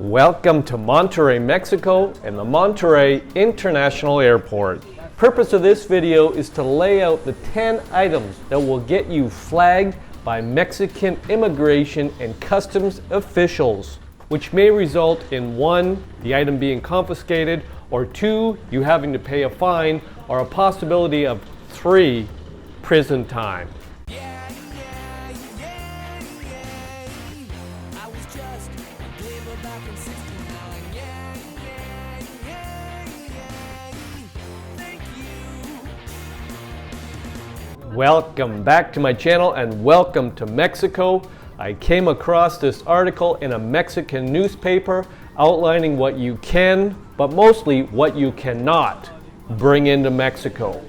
Welcome to Monterrey, Mexico and the Monterrey International Airport. Purpose of this video is to lay out the 10 items that will get you flagged by Mexican immigration and customs officials, which may result in 1, the item being confiscated, or 2, you having to pay a fine, or a possibility of 3, prison time. Welcome back to my channel and welcome to Mexico. I came across this article in a Mexican newspaper outlining what you can, but mostly what you cannot bring into Mexico.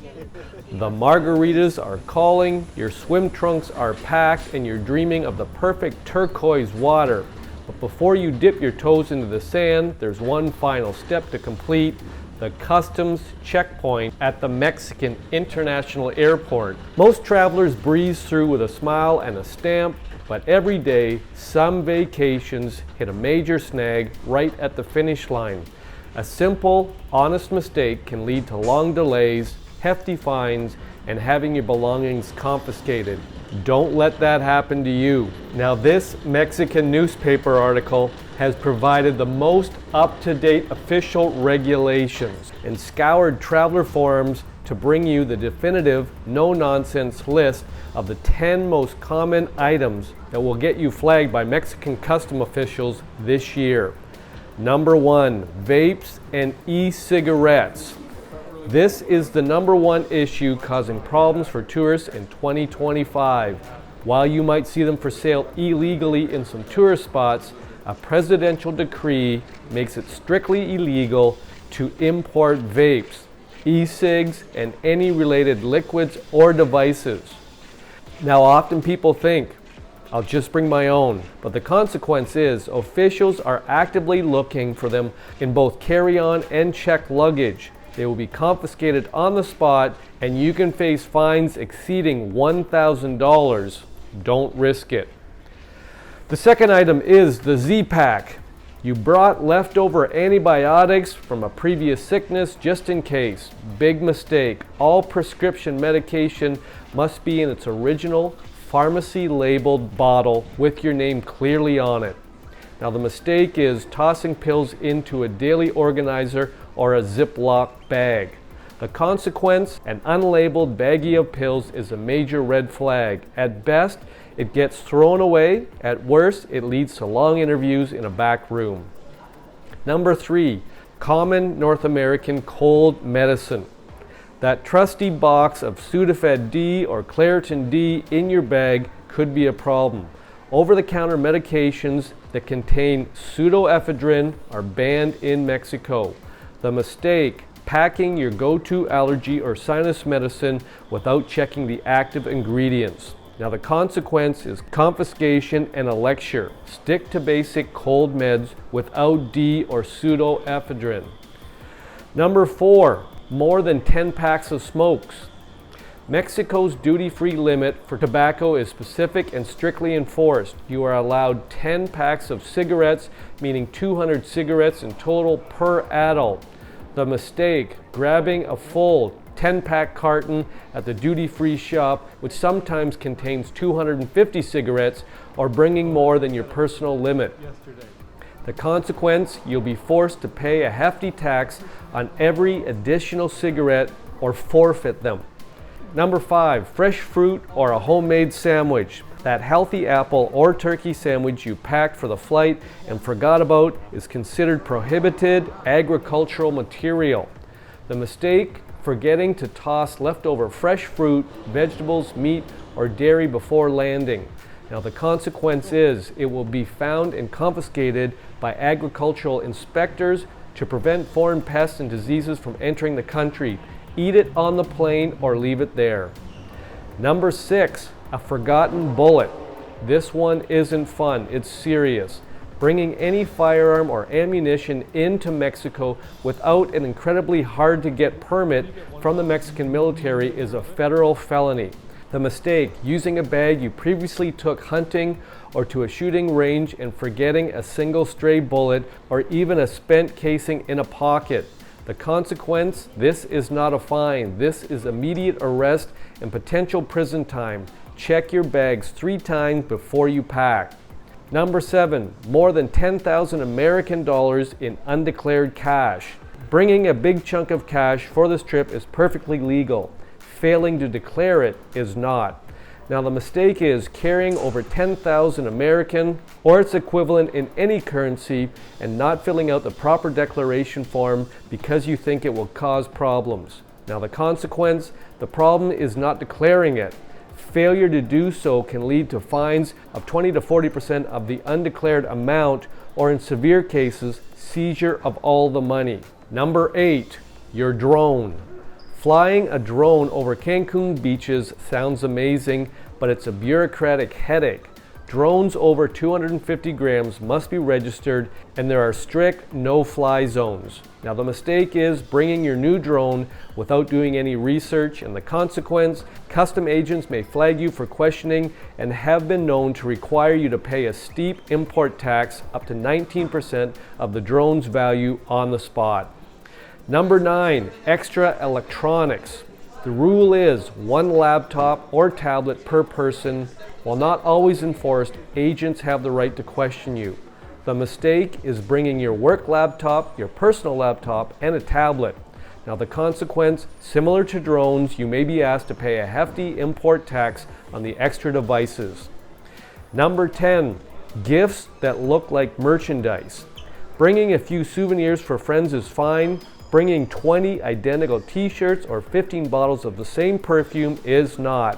The margaritas are calling, your swim trunks are packed, and you're dreaming of the perfect turquoise water. But before you dip your toes into the sand, there's one final step to complete: the customs checkpoint at the Mexican International Airport. Most travelers breeze through with a smile and a stamp, but every day some vacations hit a major snag right at the finish line. A simple, honest mistake can lead to long delays, hefty fines, and having your belongings confiscated. Don't let that happen to you. Now, this Mexican newspaper article has provided the most up-to-date official regulations and scoured traveler forums to bring you the definitive, no-nonsense list of the 10 most common items that will get you flagged by Mexican custom officials this year. Number 1, vapes and e-cigarettes. This is the number 1 issue causing problems for tourists in 2025. While you might see them for sale illegally in some tourist spots, a presidential decree makes it strictly illegal to import vapes, e-cigs, and any related liquids or devices. Now, often people think, I'll just bring my own, but the consequence is officials are actively looking for them in both carry-on and checked luggage. They will be confiscated on the spot, and you can face fines exceeding $1,000. Don't risk it. The second item is the Z-PAK. You brought leftover antibiotics from a previous sickness just in case. Big mistake. All prescription medication must be in its original pharmacy labeled bottle with your name clearly on it. Now, the mistake is tossing pills into a daily organizer or a Ziploc bag. The consequence, an unlabeled baggie of pills, is a major red flag. At best, it gets thrown away. At worst, it leads to long interviews in a back room. Number 3, common North American cold medicine. That trusty box of Sudafed D or Claritin D in your bag could be a problem. Over-the-counter medications that contain pseudoephedrine are banned in Mexico. The mistake: packing your go-to allergy or sinus medicine without checking the active ingredients. Now, the consequence is confiscation and a lecture. Stick to basic cold meds without D or pseudoephedrine. Number 4, more than 10 packs of smokes. Mexico's duty-free limit for tobacco is specific and strictly enforced. You are allowed 10 packs of cigarettes, meaning 200 cigarettes in total per adult. The mistake: grabbing a full 10-pack carton at the duty-free shop, which sometimes contains 250 cigarettes, or bringing more than your personal limit. The consequence: you'll be forced to pay a hefty tax on every additional cigarette or forfeit them. Number 5, fresh fruit or a homemade sandwich. That healthy apple or turkey sandwich you packed for the flight and forgot about is considered prohibited agricultural material. The mistake: forgetting to toss leftover fresh fruit, vegetables, meat, or dairy before landing. Now, the consequence is it will be found and confiscated by agricultural inspectors to prevent foreign pests and diseases from entering the country. Eat it on the plane or leave it there. Number 6, a forgotten bullet. This one isn't fun, it's serious. Bringing any firearm or ammunition into Mexico without an incredibly hard to get permit from the Mexican military is a federal felony. The mistake: using a bag you previously took hunting or to a shooting range and forgetting a single stray bullet or even a spent casing in a pocket. The consequence: this is not a fine. This is immediate arrest and potential prison time. Check your bags 3 times before you pack. Number 7, more than 10,000 American dollars in undeclared cash. Bringing a big chunk of cash for this trip is perfectly legal. Failing to declare it is not. Now the mistake is carrying over 10,000 American or its equivalent in any currency and not filling out the proper declaration form because you think it will cause problems. Now the consequence: the problem is not declaring it. Failure to do so can lead to fines of 20 to 40% of the undeclared amount, or in severe cases, seizure of all the money. Number 8, your drone. Flying a drone over Cancun beaches sounds amazing, but it's a bureaucratic headache. Drones over 250 grams must be registered, and there are strict no-fly zones. Now the mistake is bringing your new drone without doing any research, and the consequence: custom agents may flag you for questioning and have been known to require you to pay a steep import tax up to 19% of the drone's value on the spot. Number 9, extra electronics. The rule is 1 laptop or tablet per person. While not always enforced, agents have the right to question you. The mistake is bringing your work laptop, your personal laptop, and a tablet. Now the consequence: similar to drones, you may be asked to pay a hefty import tax on the extra devices. Number 10, gifts that look like merchandise. Bringing a few souvenirs for friends is fine. Bringing 20 identical t-shirts or 15 bottles of the same perfume is not.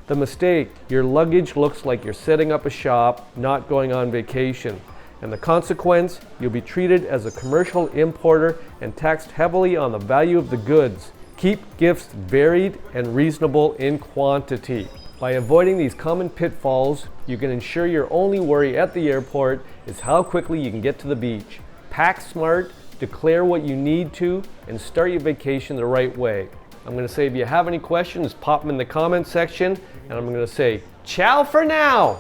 The mistake: your luggage looks like you're setting up a shop, not going on vacation. And the consequence: you'll be treated as a commercial importer and taxed heavily on the value of the goods. Keep gifts varied and reasonable in quantity. By avoiding these common pitfalls, you can ensure your only worry at the airport is how quickly you can get to the beach. Pack smart, declare what you need to, and start your vacation the right way. I'm going to say, if you have any questions, pop them in the comment section, and I'm going to say, ciao for now!